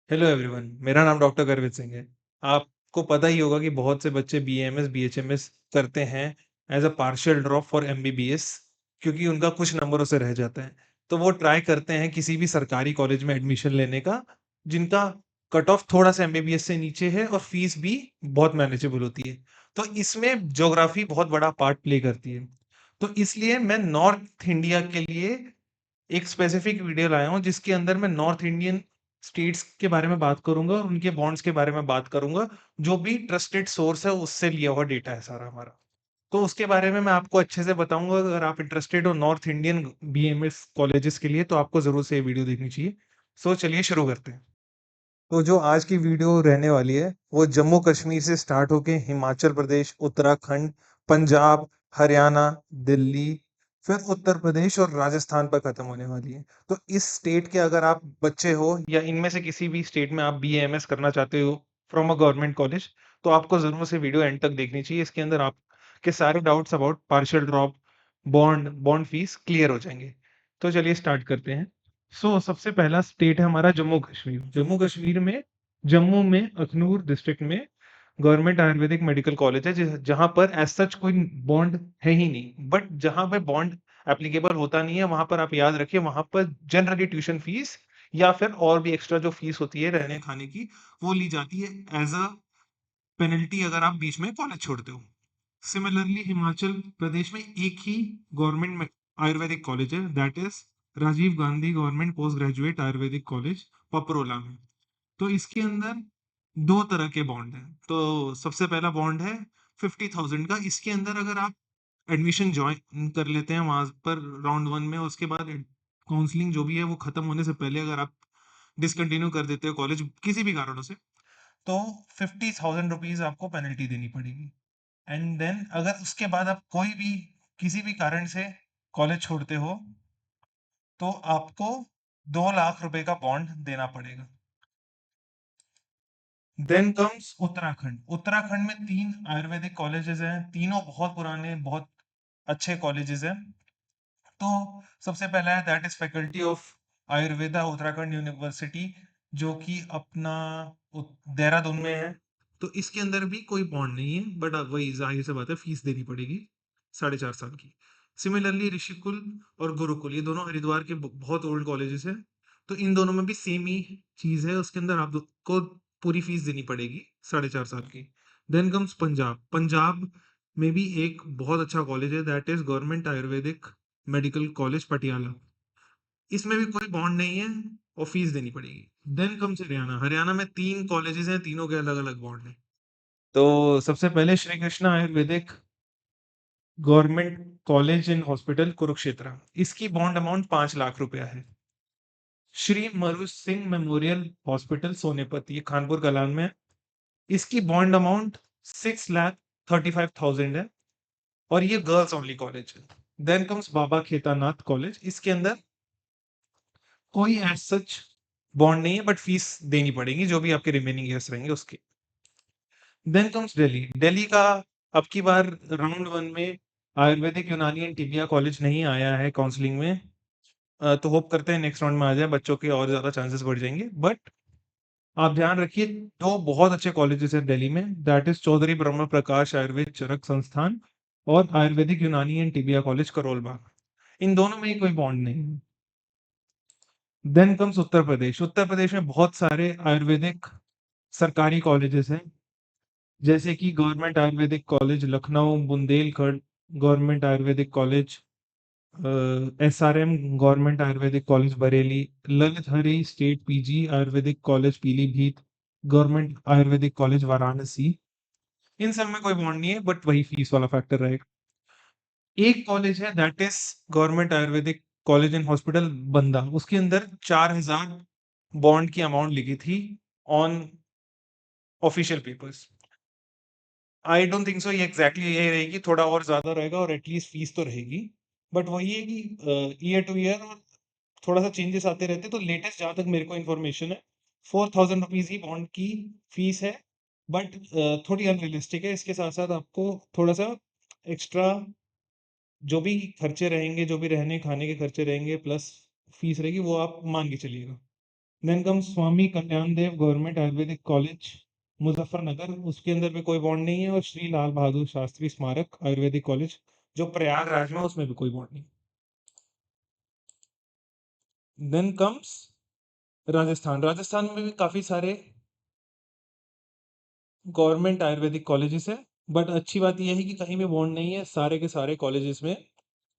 Hello everyone, मेरा नाम doctor गर्वित सिंह है। आपको पता ही होगा कि बहुत से बच्चे बीएमएस, बीएचएमएस करते हैं as a partial drop for MBBS क्योंकि उनका कुछ नंबरों से रह जाता है। तो वो ट्राई करते हैं किसी भी सरकारी कॉलेज में एडमिशन लेने का, जिनका कट ऑफ थोड़ा-सा एमबीबीएस से नीचे है और फीस भी बहुत मैनेजेबल होती है। तो इसमें ज्योग्राफी बहुत बड़ा पार्ट प्ले करती है। तो इसलिए मैं नॉर्थ इंडिया के लिए एक स्पेसिफिक वीडियो लाया हूँ जिसके अंदर मैं नॉर्थ इंडियन स्टेट्स के बारे में बात करूंगा और उनके बॉन्ड्स के बारे में बात करूंगा। जो भी ट्रस्टेड सोर्स है उससे लिया हुआ डेटा है सारा हमारा। तो उसके बारे में मैं आपको अच्छे से बताऊंगा। अगर आप इंटरेस्टेड हो नॉर्थ इंडियन बीएमएस कॉलेजेस के लिए तो आपको जरूर से ये वीडियो देखनी चाहिए। सो चलिए शुरू करते हैं। तो जो आज की वीडियो रहने वाली है वो जम्मू कश्मीर से स्टार्ट होके हिमाचल प्रदेश, उत्तराखंड, पंजाब, हरियाणा, दिल्ली, फिर उत्तर प्रदेश और राजस्थान पर खत्म होने वाली है। तो इस स्टेट के अगर आप बच्चे हो या इनमें से किसी भी स्टेट में आप बीएमएस करना चाहते हो फ्रॉम अ गवर्नमेंट कॉलेज, तो आपको जरूर से वीडियो एंड तक देखनी चाहिए। इसके अंदर आपके सारे doubts about partial drop, bond bond fees clear हो जाएंगे। तो चलिए स्टार्ट करते हैं। सबसे पहला स्टेट है हमारा जम्मू कश्मीर। जम्मू कश्मीर में जम्मू में अखनूर डिस्ट्रिक्ट में गवर्नमेंट आयुर्वेदिक मेडिकल कॉलेज है जहां पर एज सच कोई बॉन्ड है ही नहीं। बट जहां पे बॉन्ड एप्लीकेबल होता नहीं है वहां पर आप याद रखिए, वहां पर जनरली ट्यूशन फीस या फिर और भी एक्स्ट्रा जो फीस होती है रहने खाने की वो ली जाती है एज अ पेनल्टी अगर आप बीच में कॉलेज छोड़ते हो। सिमिलरली हिमाचल प्रदेश में एक ही गवर्नमेंट में आयुर्वेदिक कॉलेज है, that is Rajiv Gandhi government post graduate ayurvedic college Paprola में। तो इसके अंदर दो तरह के बॉन्ड हैं। तो सबसे पहला बॉन्ड है 50,000 का। इसके अंदर अगर आप एडमिशन ज्वाइन कर लेते हैं वहां पर राउंड वन में, उसके बाद काउंसलिंग जो भी है वो खत्म होने से पहले अगर आप डिसकंटिन्यू कर देते हो कॉलेज किसी भी कारणों से, तो 50,000 रुपीज आपको पेनल्टी देनी पड़ेगी। एंड देन अगर उसके बाद आप कोई भी किसी भी कारण से कॉलेज छोड़ते हो तो आपको 2 लाख रुपए का बॉन्ड देना पड़ेगा। Then comes Uttarakhand. उत्तराखंड में 3 आयुर्वेदिक कॉलेजेस हैं, तीनों बहुत पुराने बहुत अच्छे कॉलेजेस हैं। तो सबसे पहला है that is faculty of Ayurveda Uttarakhand university, जो कि अपना देहरादून में है। तो इसके अंदर भी कोई बॉन्ड नहीं है, बट वही जाहिर सी बात है फीस देनी पड़ेगी 4.5 साल की। सिमिलरली ऋषिकुल और गुरुकुल ये दोनों हरिद्वार के बहुत ओल्ड कॉलेजेस हैं। तो इन दोनों में भी सेम ही चीज है, उसके अंदर आपको पूरी फीस देनी पड़ेगी 4.5 साल की। Then comes Punjab. पंजाब में भी एक बहुत अच्छा कॉलेज है, that is government Ayurvedic medical college Patiala. इसमें भी कोई बॉन्ड नहीं है और फीस देनी पड़ेगी। Then comes Haryana. हरियाणा में 3 कॉलेजेस हैं, तीनों के अलग अलग बॉन्ड हैं। तो सबसे पहले Shri Krishna Ayurvedic government college and hospital Kurukshetra, इसकी बॉन्ड अमाउंट 5 लाख रुपया है। श्री मरु सिंह मेमोरियल हॉस्पिटल सोनेपत, ये कानपुर कलान में है। इसकी बॉन्ड अमाउंट 6,35,000 है और ये गर्ल्स ओनली कॉलेज है। देन कम्स बाबा खेतानाथ कॉलेज। इसके अंदर कोई एज सच बॉन्ड नहीं है बट फीस देनी पड़ेगी जो भी आपके रिमेनिंग ईयर्स रहेंगे उसके। Then comes Delhi. दिल्ली का अब की बार राउंड वन में आयुर्वेदिक यूनानी एंड टिबिया कॉलेज नहीं आया है काउंसलिंग में। तो होप करते हैं नेक्स्ट राउंड में आ जाए, बच्चों के और ज्यादा चांसेस बढ़ जाएंगे। बट आप ध्यान रखिए, दो बहुत अच्छे कॉलेजेस हैं दिल्ली में, दैट इज चौधरी ब्रह्म प्रकाश आयुर्वेद चरक संस्थान और आयुर्वेदिक यूनानी and tibia college Karol Bagh. इन दोनों में ही कोई बॉन्ड नहीं है। Then comes Uttar Pradesh. उत्तर प्रदेश में बहुत सारे आयुर्वेदिक सरकारी कॉलेजेस हैं, जैसे कि government Ayurvedic college Lucknow, Bundelkhand government Ayurvedic college, SRM government Ayurvedic college Bareilly, Lalit Hari state PG Ayurvedic college Pilibhit, government Ayurvedic college Varanasi. इन सब में कोई बॉन्ड नहीं है बट वही फीस वाला फैक्टर रहेगा। एक कॉलेज है that is government Ayurvedic college and hospital बंदा, उसके अंदर 4,000 बॉन्ड की अमाउंट लिखी थी on official papers. I don't think so ये एग्जैक्टली यही रहेगी, थोड़ा और ज्यादा रहेगा और एटलीस्ट फीस तो रहेगी। बट वही है कि ईयर टू ईयर और थोड़ा सा चेंजेस आते रहते हैं। तो लेटेस्ट जहां तक मेरे को इन्फॉर्मेशन है 4,000 रुपीज ही बॉन्ड की फीस है। बट थोड़ी अनरियलिस्टिक है। इसके साथ साथ आपको थोड़ा सा एक्स्ट्रा जो भी खर्चे रहेंगे, जो भी रहने खाने के खर्चे रहेंगे प्लस फीस रहेगी वो आप मान के चलिएगा। देन कम्स स्वामी कल्याण देव गवर्नमेंट आयुर्वेदिक कॉलेज मुजफ्फरनगर, उसके अंदर भी कोई बॉन्ड नहीं है। और श्री लाल बहादुर शास्त्री स्मारक आयुर्वेदिक कॉलेज जो प्रयागराज में, उसमें भी कोई बॉन्ड नहीं। Then comes Rajasthan. राजस्थान में भी काफी सारे गवर्नमेंट आयुर्वेदिक कॉलेजेस है, बट अच्छी बात यह है कि कहीं भी बॉन्ड नहीं है। सारे के सारे कॉलेजेस में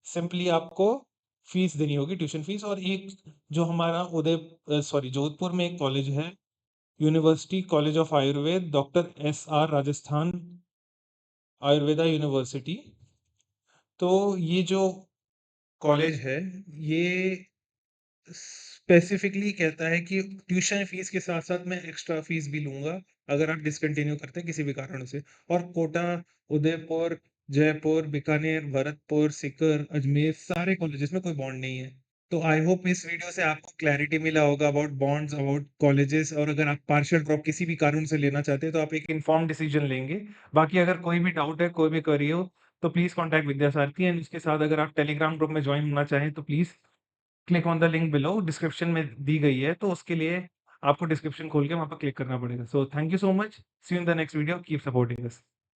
सिंपली आपको फीस देनी होगी, ट्यूशन फीस। और एक जो हमारा जोधपुर में एक कॉलेज है, university college of Ayurveda, doctor SR Rajasthan Ayurveda university. तो ये जो कॉलेज है, ये स्पेसिफिकली कहता है कि ट्यूशन फीस के साथ साथ मैं एक्स्ट्रा फीस भी लूंगा अगर आप डिसकंटिन्यू करते हैं किसी भी कारण से। और कोटा, उदयपुर, जयपुर, बीकानेर, भरतपुर, सीकर, अजमेर, सारे कॉलेजेस में कोई बॉन्ड नहीं है। तो आई होप इस वीडियो से आपको क्लैरिटी मिला होगा अबाउट बॉन्ड्स, अबाउट कॉलेजेस। और अगर आप पार्शियल ड्रॉप किसी भी कारण से लेना चाहते हैं तो आप एक इन्फॉर्म डिसीजन लेंगे। बाकी अगर कोई भी डाउट है, कोई भी क्वेरी हो, तो please contact Vidya Sarathi. And उसके साथ अगर आप टेलीग्राम ग्रुप में ज्वाइन होना चाहें तो please click on the link below, description में दी गई है। तो उसके लिए आपको डिस्क्रिप्शन खोल के वहां पर क्लिक करना पड़ेगा। So thank you so much, see you in the next video, keep supporting us.